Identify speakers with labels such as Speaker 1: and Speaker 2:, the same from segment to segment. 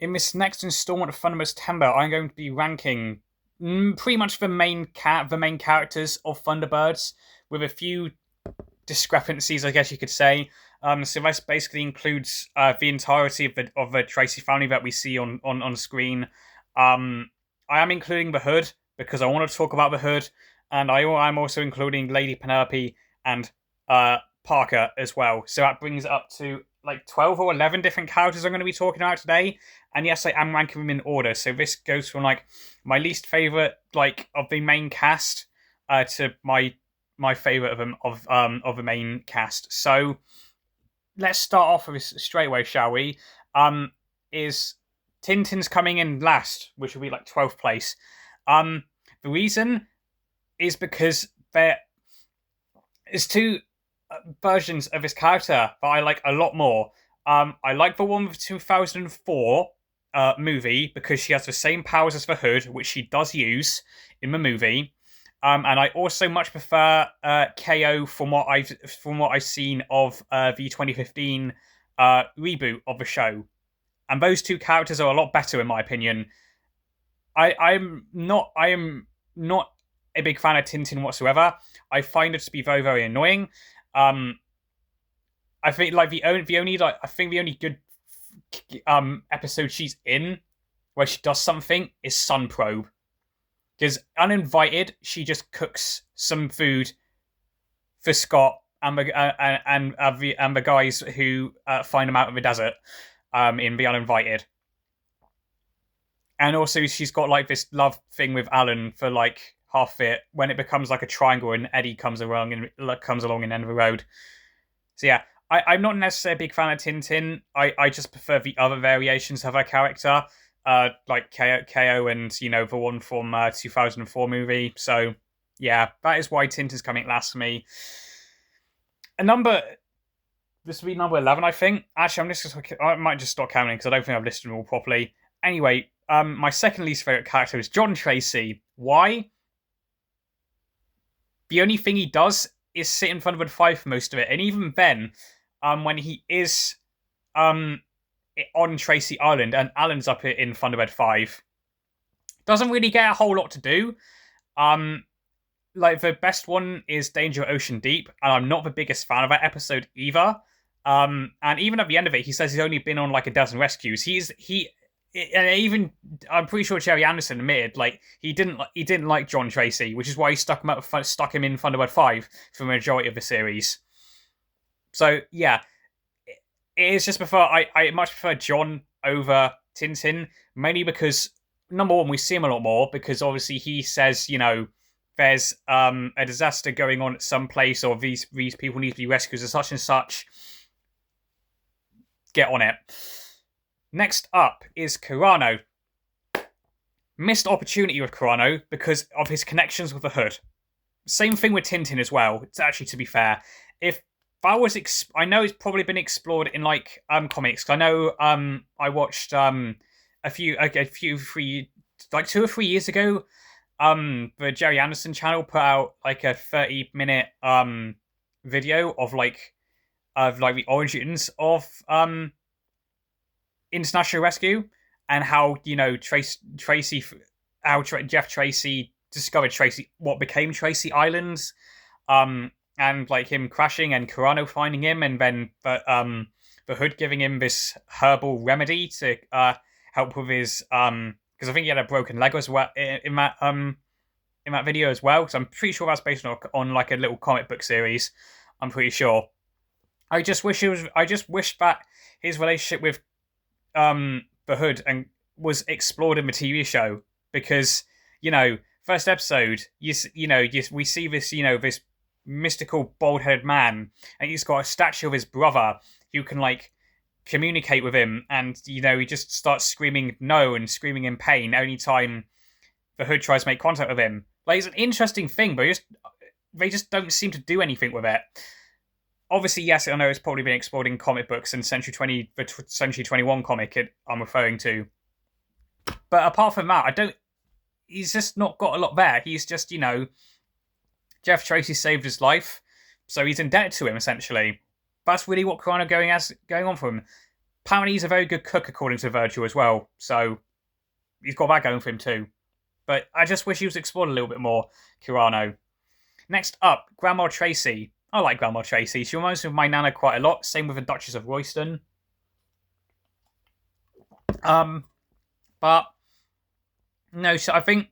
Speaker 1: In this next installment of ThunderbirdsTember, I'm going to be ranking pretty much the main characters of Thunderbirds, with a few discrepancies, I guess you could say. So this basically includes the entirety of the Tracy family that we see on screen. I am including the Hood because I want to talk about the Hood, and I'm also including Lady Penelope and Parker as well. So that brings it up to like 12 or 11 different characters I'm going to be talking about today. And yes, I am ranking them in order. So this goes from like my least favorite like of the main cast to my favorite of them of the main cast. So let's start off with this straight away, shall we? Is Tintin's coming in last, which will be like 12th place. The reason is because there is two versions of this character that I like a lot more. I like the one with 2004 movie because she has the same powers as the Hood, which she does use in the movie. And I also much prefer KO from what I've seen of the 2015 reboot of the show. And those two characters are a lot better in my opinion. I am not a big fan of Tintin whatsoever. I find her to be very, very annoying. I think like the only good episode she's in where she does something is Sun Probe. Because uninvited, she just cooks some food for Scott and the guys who find him out in the desert in The Uninvited. And also, she's got like this love thing with Alan for like half it when it becomes like a triangle and Eddie comes along and the end of the road. So yeah, I'm not necessarily a big fan of Tintin. I just prefer the other variations of her character. Like KO and the one from 2004 movie. So yeah, that is why Tintin's coming last for me. This will be number 11, I think. Actually, I might just stop counting because I don't think I've listed them all properly. Anyway, my second least favorite character is John Tracy. Why? The only thing he does is sit in Thunderbird 5 for most of it, and even then, when he is on Tracy Island, and Alan's up in Thunderbird 5. Doesn't really get a whole lot to do. Like, the best one is Danger Ocean Deep, and I'm not the biggest fan of that episode either. And even at the end of it, he says he's only been on like a dozen rescues. I'm pretty sure Jerry Anderson admitted like he didn't like John Tracy, which is why he stuck him in Thunderbird 5 for the majority of the series. So yeah, it is just I much prefer John over Tintin, mainly because number one, we see him a lot more because obviously he says, there's a disaster going on at some place, or these people need to be rescued or such and such. Get on it. Next up is Carano. Missed opportunity with Carano because of his connections with the Hood. Same thing with Tintin as well. It's actually, to be fair, if that was I know it's probably been explored in like comics. I know I watched like 2 or 3 years ago. The Jerry Anderson channel put out like a 30-minute video of the origins of International Rescue and how Jeff Tracy discovered what became Tracy Islands, and like him crashing and Carano finding him, and then the Hood giving him this herbal remedy to help with his because I think he had a broken leg as well in that video as well. So I'm pretty sure that's based on like a little comic book series. I'm pretty sure. I just wish that his relationship with the Hood and was explored in the TV show, because first episode we see this this mystical bald-headed man, and he's got a statue of his brother who can like communicate with him, and he just starts screaming no and screaming in pain anytime the Hood tries to make contact with him. Like, it's an interesting thing, but they just don't seem to do anything with it. Obviously, yes, I know it's probably been explored in comic books and Century 21 comic I'm referring to. But apart from that, he's just not got a lot there. He's just, Jeff Tracy saved his life, so he's indebted to him, essentially. That's really what Carano going on for him. apparently he's a very good cook according to Virgil as well. So he's got that going for him too. But I just wish he was explored a little bit more, Kirano. Next up, Grandma Tracy. I like Grandma Tracy. She reminds me of my Nana quite a lot. Same with the Duchess of Royston. But no, so I think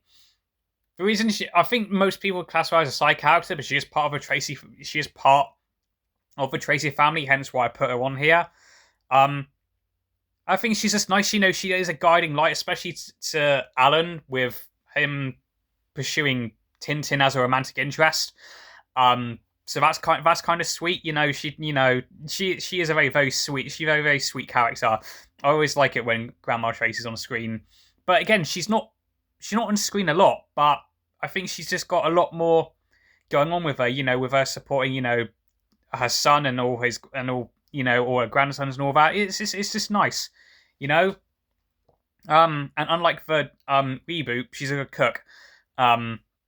Speaker 1: the reason I think most people classify her as a side character, but she is part of a Tracy. She is part of the Tracy family, hence why I put her on here. I think she's just nice. She is a guiding light, especially to Alan, with him pursuing Tintin as a romantic interest. So that's kind of sweet. She is a very sweet character. I always like it when Grandma Tracy's on screen. But again, she's not on screen a lot, but I think she's just got a lot more going on with her. With her supporting, her son and all her grandsons and all that. It's just nice, And unlike the reboot, she's a good cook.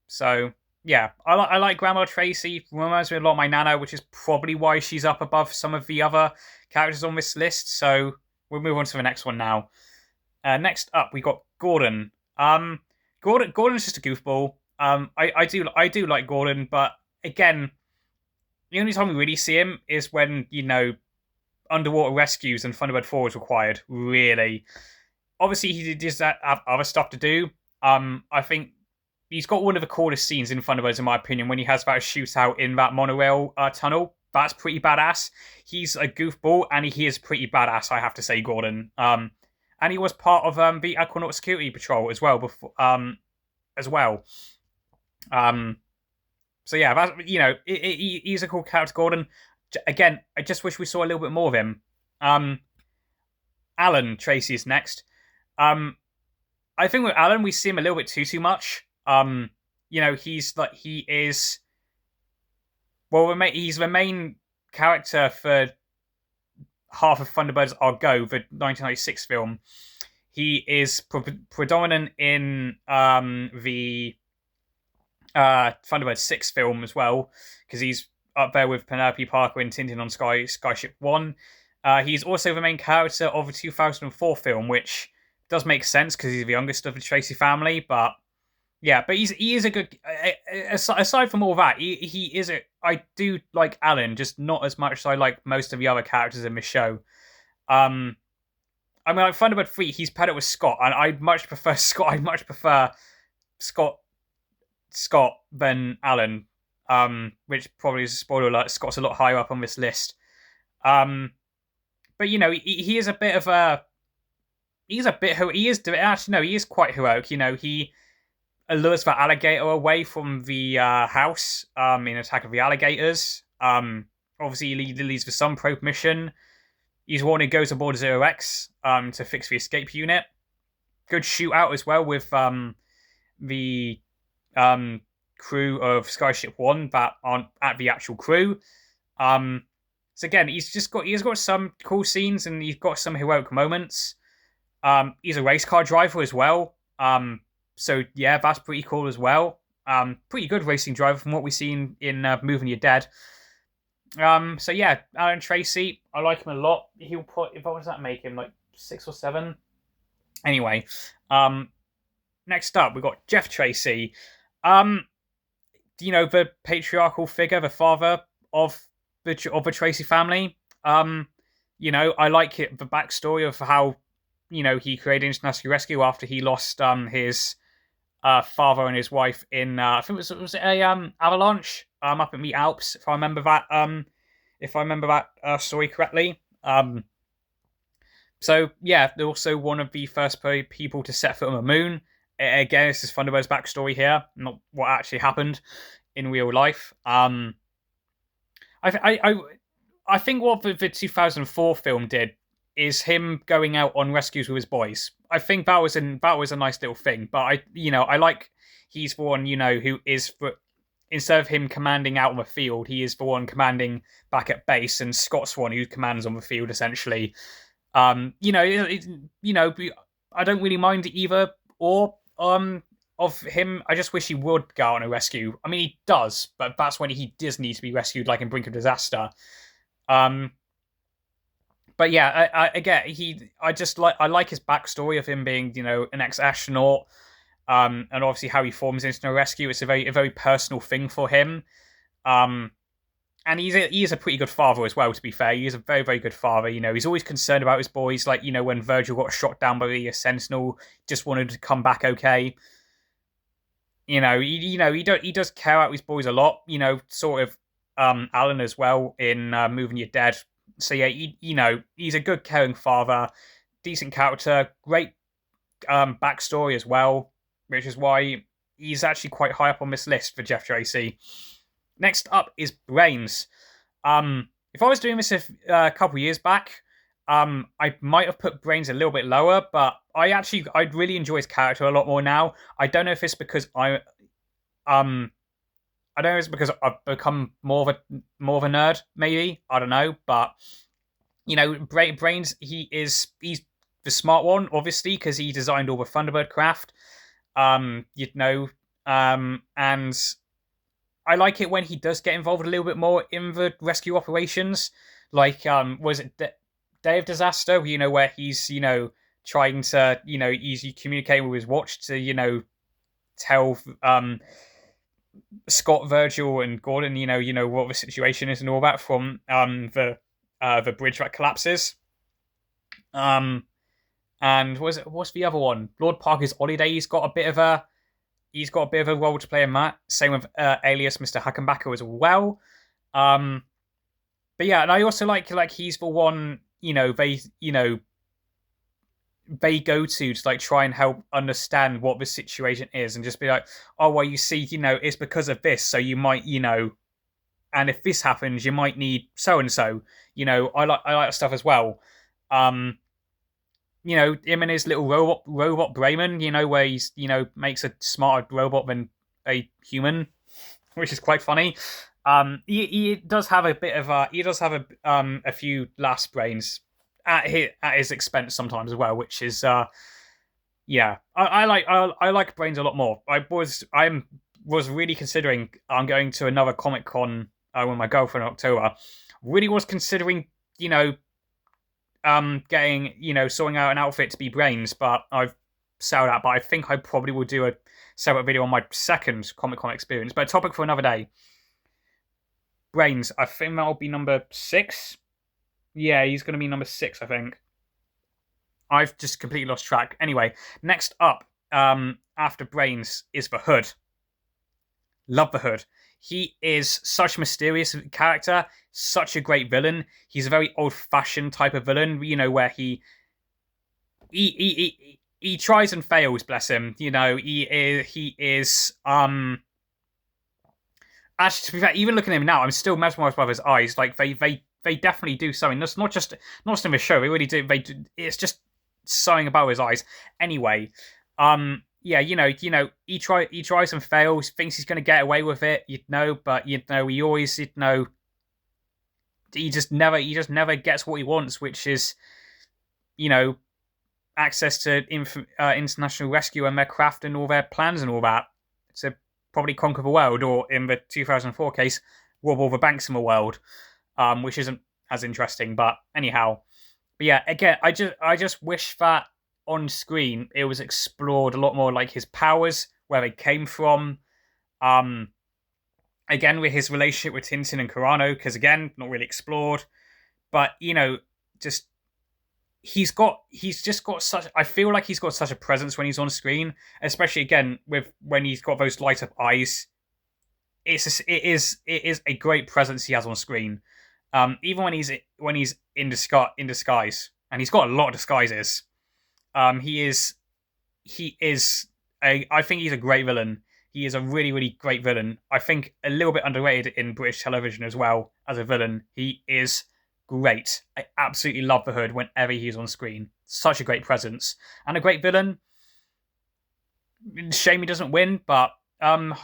Speaker 1: So yeah, I like Grandma Tracy. Reminds me a lot of my Nana, which is probably why she's up above some of the other characters on this list. So we'll move on to the next one now. Next up, we got Gordon. Gordon's just a goofball. I do like Gordon, but again, the only time we really see him is when underwater rescues and Thunderbird 4 is required. Really, obviously he does that have other stuff to do. I think he's got one of the coolest scenes in Thunderbirds, in my opinion, when he has that shootout in that monorail tunnel. That's pretty badass. He's a goofball, and he is pretty badass, I have to say, Gordon. And he was part of the Aquanaut Security Patrol as well. So yeah, that's, he's a cool character, Gordon. Again, I just wish we saw a little bit more of him. Alan Tracy is next. I think with Alan, we see him a little bit too much. He's the main character for half of Thunderbirds Are Go, the 1996 film. He is predominant in the Thunderbirds 6 film as well, because he's up there with Penelope Parker and Tintin on Skyship 1. He's also the main character of the 2004 film, which does make sense because he's the youngest of the Tracy family. But yeah, but he is a good. Aside from all that, he is a. I do like Alan, just not as much as I like most of the other characters in this show. I mean, like Thunderbird 3, he's paired up with Scott, and I much prefer Scott. I much prefer Scott than Alan. Which probably is a spoiler alert. Scott's a lot higher up on this list. But he is a bit of a. He is quite heroic. He allures the alligator away from the house in Attack of the Alligators. Obviously, he leads the Sunprobe mission. He's the one who goes aboard Zero X to fix the escape unit. Good shootout as well with the crew of Skyship 1 that aren't at the actual crew. So again, he's got some cool scenes and he's got some heroic moments. He's a race car driver as well. So yeah, that's pretty cool as well. Pretty good racing driver from what we've seen in Moving Your Dead. So yeah, Alan Tracy, I like him a lot. He'll put, what does that make him, like 6 or 7? Anyway, next up we got Jeff Tracy. The patriarchal figure, the father of the Tracy family. I like it, the backstory of how he created International Rescue after he lost his father and his wife in I think was it a avalanche up in the Alps, if I remember that story correctly. So yeah, they're also one of the first people to set foot on the moon. Again, this is Thunderbird's backstory here, not what actually happened in real life. I think what the 2004 film did is him going out on rescues with his boys. I think that was a nice little thing. But I like he's the one who is instead of him commanding out on the field, he is the one commanding back at base, and Scott's one who commands on the field essentially. I don't really mind either or of him. I just wish he would go out on a rescue. I mean, he does, but that's when he does need to be rescued, like in Brink of Disaster. But yeah, again, I like his backstory of him being, an ex-astronaut, and obviously how he forms into a rescue. It's a very personal thing for him. Um, and he is a pretty good father as well. To be fair, he is a very very good father. He's always concerned about his boys. Like when Virgil got shot down by the Sentinel, just wanted to come back okay. He does care about his boys a lot. Sort of Alan as well in Moving Your Dead. So yeah, he's a good caring father, decent character, great backstory as well, which is why he's actually quite high up on this list for Jeff Tracy. Next up is Brains. If I was doing this a couple years back, I might have put Brains a little bit lower, but I really enjoy his character a lot more now. I don't know if it's because I don't know if it's because I've become more of a nerd, maybe. I don't know, but Brains, he's the smart one, obviously, because he designed all the Thunderbird craft. And I like it when he does get involved a little bit more in the rescue operations. Like, was it Day of Disaster? Where he's trying to he's communicating with his watch to tell Scott, Virgil, and Gordon what the situation is and all that from the bridge that collapses. And what's the other one? Lord Parker's Holiday. He's got a bit of a role to play in that. Same with Alias Mr. Hackenbacker as well. But yeah, and I also like he's the one they go to like try and help understand what the situation is, and just be like, oh well, you see, it's because of this, so you might, and if this happens, you might need so and so. I like that stuff as well. Him and his little robot Brayman, where he's makes a smarter robot than a human, which is quite funny. He does have a bit of a few last brains at his expense sometimes as well, which is yeah. I like Brains a lot more. I was really considering going to another Comic Con with my girlfriend in October. Really was considering getting sorting out an outfit to be Brains, but I've settled out. But I think I probably will do a separate video on my second Comic Con experience, but a topic for another day. Brains, I think that'll be number 6. Yeah, he's going to be number 6, I think. I've just completely lost track. Anyway, next up, after Brains, is the Hood. Love the Hood. He is such a mysterious character, such a great villain. He's a very old-fashioned type of villain, where he tries and fails, bless him. He is actually, to be fair, even looking at him now, I'm still mesmerized by his eyes. Like they definitely do something. That's not just in the show. They really do. It's just something about his eyes. Anyway, yeah, he tries and fails. Thinks he's going to get away with it, but he always, he just never gets what he wants, which is, access to international rescue and their craft and all their plans and all that. To probably conquer the world, or in the 2004 case, rob all the banks in the world. Which isn't as interesting, but anyhow. But yeah, again, I just wish that on screen it was explored a lot more, like his powers, where they came from. Again, with his relationship with Tintin and Carano, because again, not really explored. But just he's just got such. I feel like he's got such a presence when he's on screen, especially again when he's got those light up eyes. It is a great presence he has on screen. Even when he's in disguise, and he's got a lot of disguises. I think he's a great villain. He is a really, really great villain. I think a little bit underrated in British television as well as a villain. He is great. I absolutely love the Hood whenever he's on screen. Such a great presence and a great villain. Shame he doesn't win, but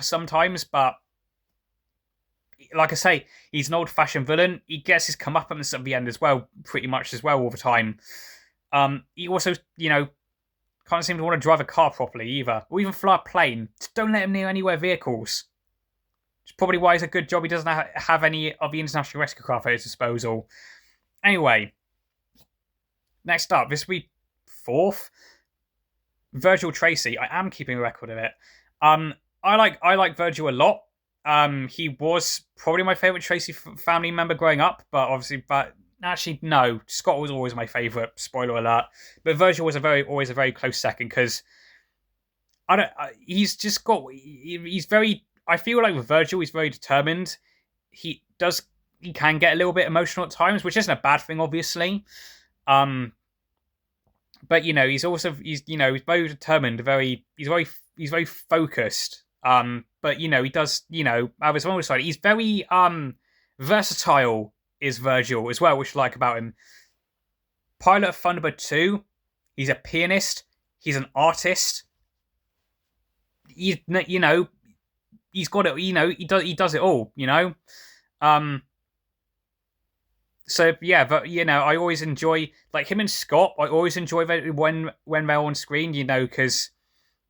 Speaker 1: sometimes, but. Like I say, he's an old-fashioned villain. He gets his comeuppance at the end as well, pretty much as well all the time. He also, can't seem to want to drive a car properly either, or even fly a plane. Just don't let him near anywhere vehicles. It's probably why it's a good job he doesn't have any of the international rescue craft at his disposal. Anyway, Next up, this week, fourth, Virgil Tracy. I am keeping a record of it. I like Virgil a lot. He was probably my favorite Tracy family member growing up, but actually no, Scott was always my favorite. Spoiler alert. But Virgil was always a very close second because I don't. He's just got. He's very. I feel like with Virgil, he's very determined. He does. He can get a little bit emotional at times, which isn't a bad thing, obviously. Um, but he's very determined. He's very focused. But he does. Have his own side. He's very versatile. Is Virgil as well, which I like about him. Pilot of Thunderbird 2. He's a pianist. He's an artist. He's got it. He does it all. So yeah, but I always enjoy like him and Scott. I always enjoy when they're on screen. Because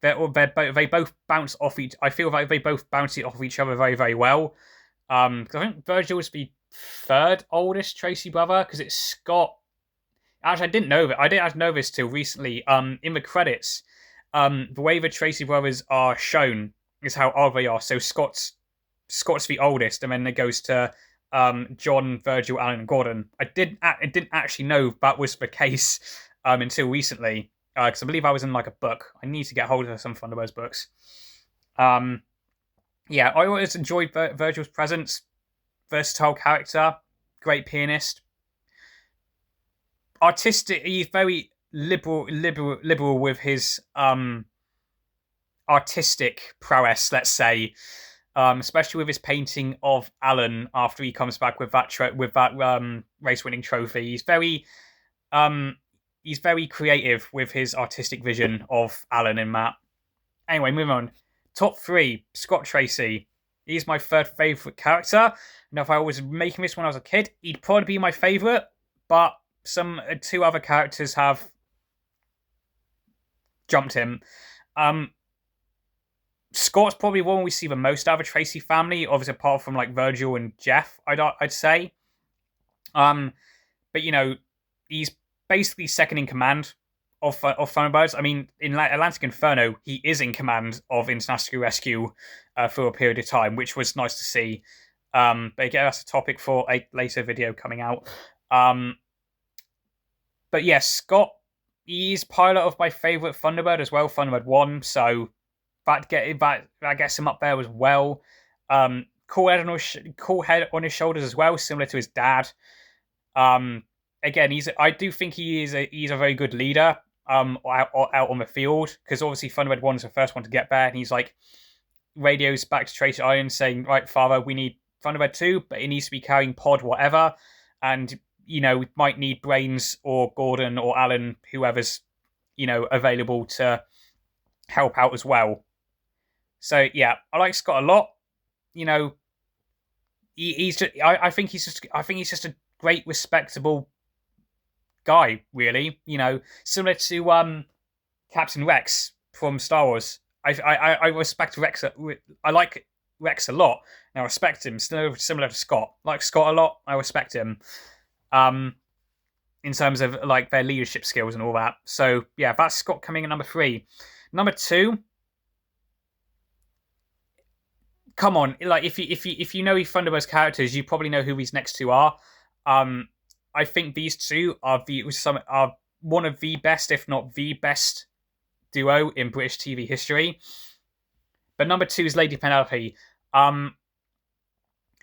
Speaker 1: they both bounce off each. I feel like they both bounce it off each other very very well. I think Virgil was the third oldest Tracy brother because it's Scott. Actually, I didn't know that. I didn't know this till recently. In the credits, the way the Tracy brothers are shown is how old they are. So Scott's the oldest, and then it goes to John, Virgil, Alan, and Gordon. I didn't actually know that was the case until recently, because I believe I was in like a book. I need to get hold of some Thunderbirds books. Yeah, I always enjoyed Virgil's presence. Versatile character, great pianist, artistic. He's very liberal with his artistic prowess, let's say. Especially with his painting of Alan after he comes back with that race-winning trophy. He's very creative with his artistic vision of Alan in that. Anyway, moving on. Top 3, Scott Tracy. He's my third favourite character. Now, if I was making this when I was a kid, he'd probably be my favourite, but two other characters have jumped him. Scott's probably one we see the most out of the Tracy family, obviously apart from like Virgil and Jeff, I'd say. But he's basically second in command of Thunderbirds. I mean, in Atlantic Inferno, he is in command of International Rescue for a period of time, which was nice to see. But again, that's a topic for a later video coming out. But yes, Scott, he's pilot of my favourite Thunderbird as well, Thunderbird 1, so that gets him up there as well. Cool head on his shoulders as well, similar to his dad. Again, I do think he's a very good leader out on the field, because obviously Thunderbird 1 is the first one to get there, and he's like radios back to Tracy Irons saying, right, father, we need Thunderbird 2, but it needs to be carrying pod, whatever, and we might need Brains or Gordon or Alan, whoever's available to help out as well. So yeah, I like Scott a lot. He's just. I think he's just a great, respectable guy. Really, similar to Captain Rex from Star Wars. I respect Rex. I like Rex a lot, and I respect him. Similar to Scott. I like Scott a lot. I respect him. In terms of like their leadership skills and all that. So yeah, that's Scott coming in number 3. Number 2. Come on, like if you know Thunderbirds characters, you probably know who these next two are. I think these two are one of the best, if not the best, duo in British TV history. But number 2 is Lady Penelope.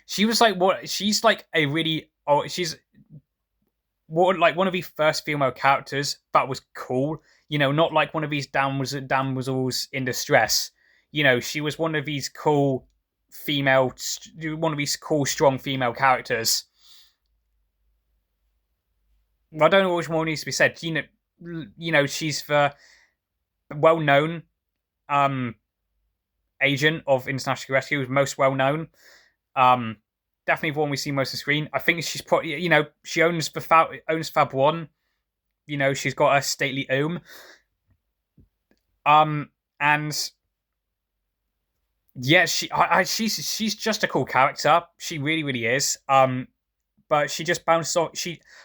Speaker 1: She's one of the first female characters that was cool. Not like one of these damsels in distress. She was one of these cool strong female characters. I don't know which more needs to be said. She's the well-known agent of International Rescue, most well-known. Definitely the one we see most on screen. I think she's probably, she owns Fab 1. She's got a stately home. And yeah, she's just a cool character. She really, really is. but she just bounced off.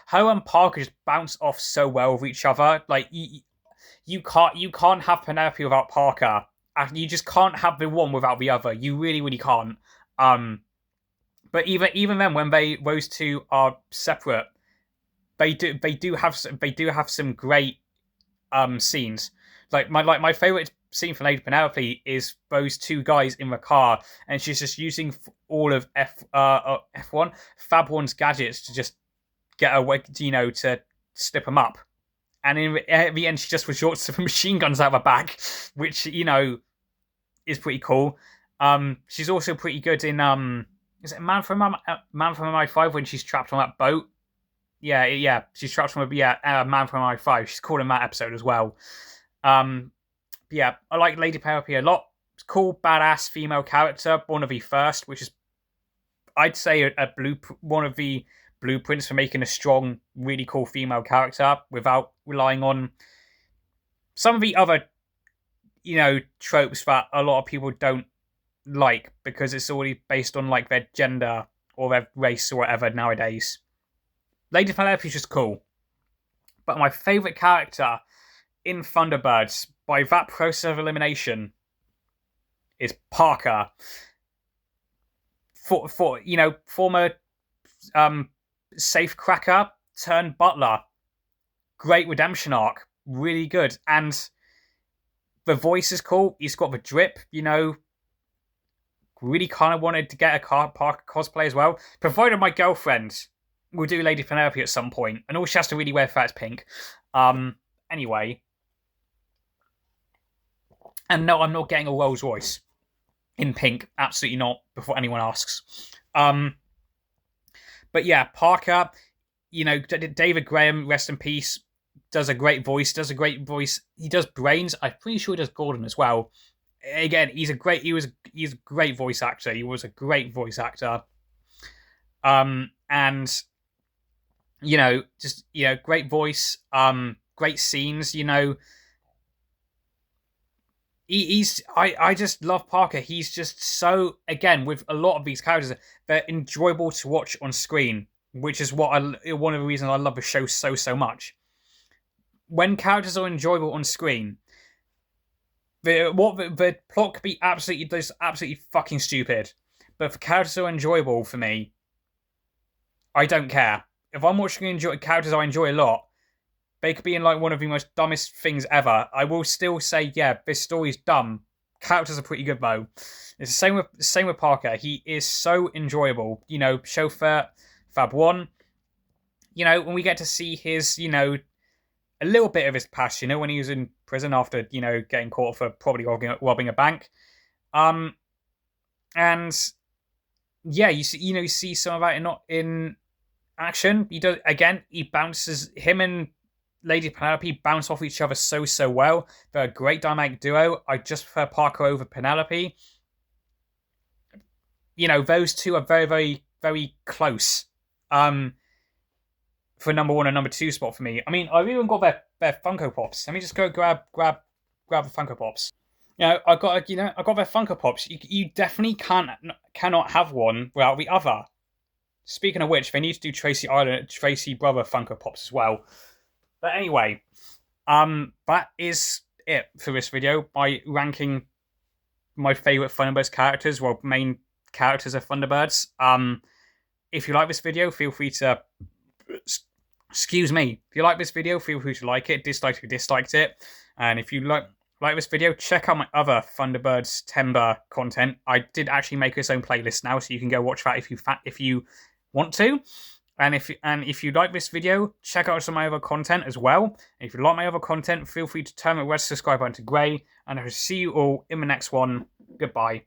Speaker 1: Her and Parker just bounce off so well with each other. Like you can't have Penelope without Parker. You just can't have the one without the other. You really, really can't. But even then, when those two are separate, they do have some great scenes. Like my favorite scene from Lady Penelope is those two guys in the car, and she's just using all of F1 Fab One's gadgets to just get away, to slip them up. And at the end, she just resorts to the machine guns out of her bag, which is pretty cool. She's also pretty good in is it Man from MI5 when she's trapped on that boat? Yeah, she's trapped on Man from MI5. She's cool in that episode as well. Yeah, I like Lady Penelope a lot. It's cool, badass female character, one of the first, which is, I'd say, one of the blueprints for making a strong, really cool female character without relying on some of the other, tropes that a lot of people don't like because it's already based on like their gender or their race or whatever nowadays. Lady Penelope is just cool. But my favourite character in Thunderbirds, by that process of elimination, is Parker. Former safecracker turned butler. Great redemption arc. Really good. And the voice is cool. He's got the drip, Really kind of wanted to get a Parker cosplay as well. Provided my girlfriend will do Lady Penelope at some point. And all she has to really wear for that is pink. Anyway. And no, I'm not getting a Rolls Royce in pink. Absolutely not, before anyone asks. But yeah, Parker, David Graham, rest in peace, does a great voice. He does Brains. I'm pretty sure he does Gordon as well. Again, he's a great voice actor. He was a great voice actor. And great voice, great scenes, I just love Parker. He's just so, again, with a lot of these characters, they're enjoyable to watch on screen, which is one of the reasons I love the show so much. When characters are enjoyable on screen, the plot could be absolutely fucking stupid, but if the characters are enjoyable for me, I don't care. If I'm watching characters I enjoy a lot, they could be in like one of the most dumbest things ever. I will still say, yeah, this story's dumb. Characters are pretty good though. It's the same with Parker. He is so enjoyable. Chauffeur, Fab One. When we get to see his, a little bit of his past. When he was in prison after, getting caught for probably robbing a bank. And yeah, you see some of that in action. He does again. He bounces him and Lady Penelope bounce off each other so well. They're a great dynamic duo. I just prefer Parker over Penelope. Those two are very, very, very close. For number 1 and number 2 spot for me. I mean, I've even got their Funko Pops. Let me just go grab the Funko Pops. I got their Funko Pops. You definitely cannot have one without the other. Speaking of which, they need to do Tracy Brother Funko Pops as well. But anyway, that is it for this video. By ranking my favourite Thunderbirds characters, main characters of Thunderbirds. If you like this video, feel free to... Excuse me. If you like this video, feel free to like it. Dislike if you disliked it. And if you like this video, check out my other ThunderbirdsTember content. I did actually make its own playlist now, so you can go watch that if you want to. And if you like this video, check out some of my other content as well. And if you like my other content, feel free to turn the red subscribe button to grey. And I will see you all in the next one. Goodbye.